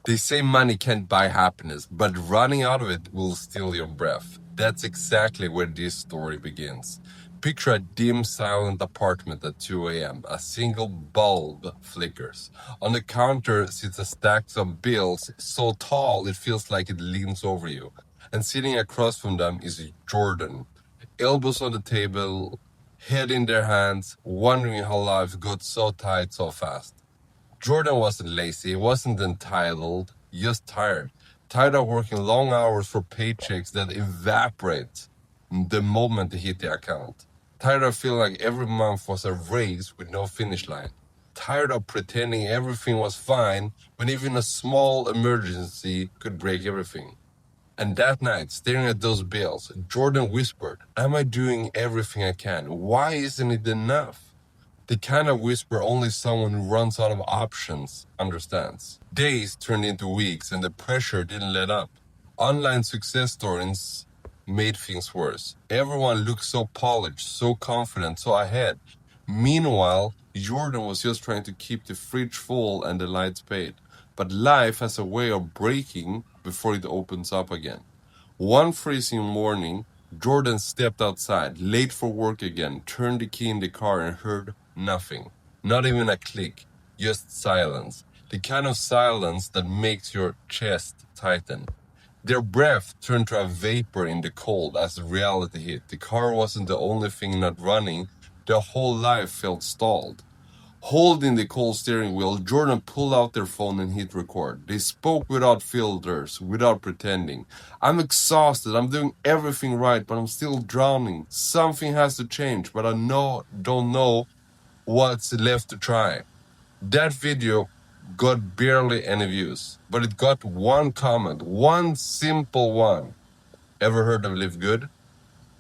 They say money can't buy happiness, but running out of it will steal your breath. That's exactly where this story begins. Picture a dim, silent apartment at 2 a.m. A single bulb flickers. On the counter sits a stack of bills so tall it feels like it leans over you. And sitting across from them is Jordan. Elbows on the table, head in their hands, wondering how life got so tight so fast. Jordan wasn't lazy, he wasn't entitled, just tired. Tired of working long hours for paychecks that evaporate the moment they hit the account. Tired of feeling like every month was a race with no finish line. Tired of pretending everything was fine when even a small emergency could break everything. And that night, staring at those bills, Jordan whispered, "Am I doing everything I can? Why isn't it enough?" The kind of whisper only someone who runs out of options understands. Days turned into weeks and the pressure didn't let up. Online success stories made things worse. Everyone looked so polished, so confident, so ahead. Meanwhile, Jordan was just trying to keep the fridge full and the lights paid. But life has a way of breaking before it opens up again. One freezing morning, Jordan stepped outside, late for work again, turned the key in the car and heard nothing. Not even a click, just silence. The kind of silence that makes your chest tighten. Their breath turned to a vapor in the cold as reality hit. The car wasn't the only thing not running. Their whole life felt stalled. Holding the cold steering wheel, Jordan pulled out their phone and hit record. They spoke without filters, without pretending. "I'm exhausted, I'm doing everything right, but I'm still drowning. Something has to change, but I don't know what's left to try." That video got barely any views, but it got one comment, one simple one. "Ever heard of LiveGood?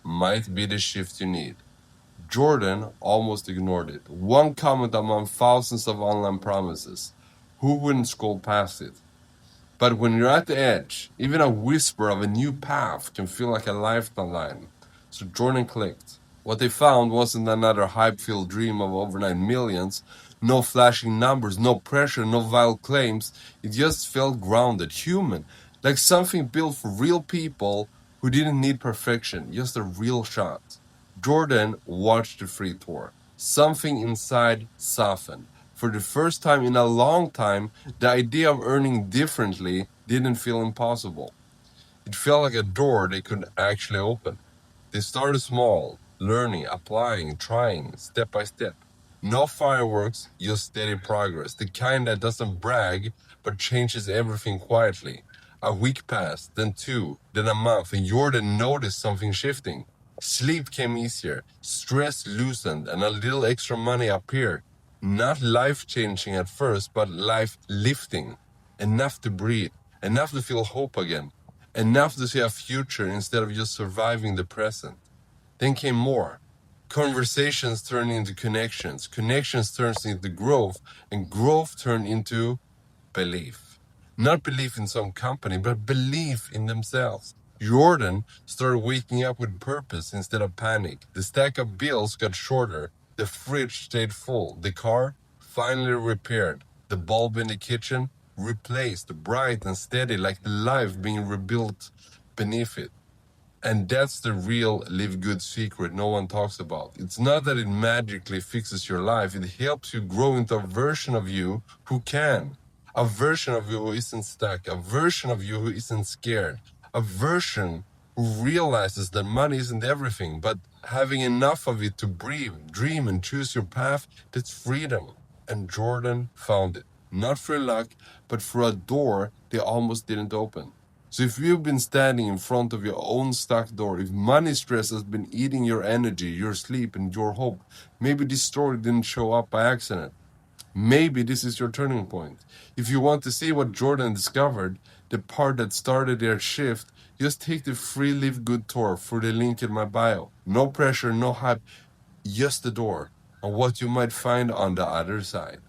Might be the shift you need." Jordan almost ignored it. One comment among thousands of online promises. Who wouldn't scroll past it? But when you're at the edge, even a whisper of a new path can feel like a lifeline. So Jordan clicked. What they found wasn't another hype-filled dream of overnight millions. No flashing numbers, no pressure, no vile claims. It just felt grounded, human, like something built for real people who didn't need perfection, just a real shot. Jordan watched the free tour. Something inside softened. For the first time in a long time, the idea of earning differently didn't feel impossible. It felt like a door they could actually open. They started small, learning, applying, trying, step by step. No fireworks, just steady progress. The kind that doesn't brag, but changes everything quietly. A week passed, then two, then a month, and Jordan noticed something shifting. Sleep came easier, stress loosened, and a little extra money appeared. Not life-changing at first, but life-lifting. Enough to breathe, enough to feel hope again, enough to see a future instead of just surviving the present. Then came more. Conversations turned into connections, connections turned into growth, and growth turned into belief. Not belief in some company, but belief in themselves. Jordan started waking up with purpose instead of panic. The stack of bills got shorter. The fridge stayed full. The car finally repaired. The bulb in the kitchen replaced, bright and steady, like the life being rebuilt beneath it. And that's the real LiveGood secret no one talks about. It's not that it magically fixes your life. It helps you grow into a version of you who can. A version of you who isn't stuck. A version of you who isn't scared. A version who realizes that money isn't everything, but having enough of it to breathe, dream, and choose your path, that's freedom. And Jordan found it. Not through luck, but through a door they almost didn't open. So if you've been standing in front of your own stuck door, if money stress has been eating your energy, your sleep, and your hope, maybe this story didn't show up by accident. Maybe this is your turning point. If you want to see what Jordan discovered, the part that started their shift, just take the free LiveGood tour through the link in my bio. No pressure, no hype, just the door, and what you might find on the other side.